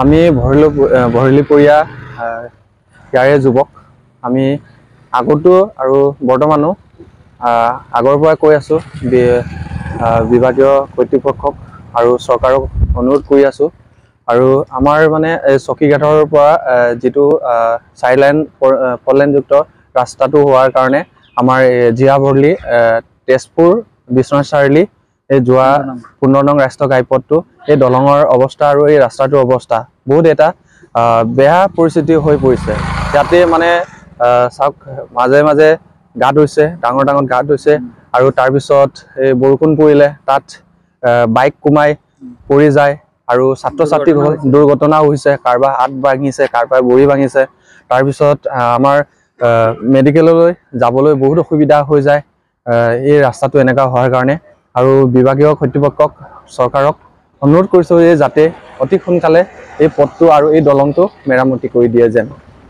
আমি ভৰলীপৰীয়া ইয়াৰে যুৱক। আমি আগতো আৰু বৰ্তমানো আগৰ পৰা কৈ আছোঁ বিভাগীয় কৰ্তৃপক্ষক আৰু চৰকাৰক অনুৰোধ কৰি আছোঁ। আৰু আমাৰ মানে চকীঘাটৰ পৰা যিটো 4 লেন 4 লেনযুক্ত ৰাস্তাটো হোৱাৰ কাৰণে আমাৰ জিয়া ভৰলী তেজপুৰ বিশ্বনাথ চাৰিআলি এই যোৱা 15 নং ৰাষ্ট্ৰীয় ঘাইপথটো এই দলঙৰ অৱস্থা আৰু এই ৰাস্তাটোৰ অৱস্থা বহুত এটা বেয়া পৰিস্থিতি হৈ পৰিছে। ইয়াতে মানে চাওক মাজে মাজে গাঁত হৈছে, ডাঙৰ ডাঙৰ গাঁত হৈছে আৰু তাৰপিছত এই বৰষুণ পৰিলে তাত বাইক কোমাই পৰি যায় আৰু ছাত্ৰ-ছাত্ৰীসকল দুৰ্ঘটনাও হৈছে, কাৰোবাৰ হাত ভাঙিছে, কাৰোবাৰ ভৰি ভাঙিছে। তাৰপিছত আমাৰ মেডিকেললৈ যাবলৈ বহুত অসুবিধা হৈ যায় এই ৰাস্তাটো এনেকুৱা হোৱাৰ কাৰণে। আৰু বিভাগীয় কৰ্তৃপক্ষক চৰকাৰক অনুৰোধ কৰিছোঁ যে যাতে অতি সোনকালে এই পথটো আৰু এই দলংটো মেৰামতি কৰি দিয়ে যেন।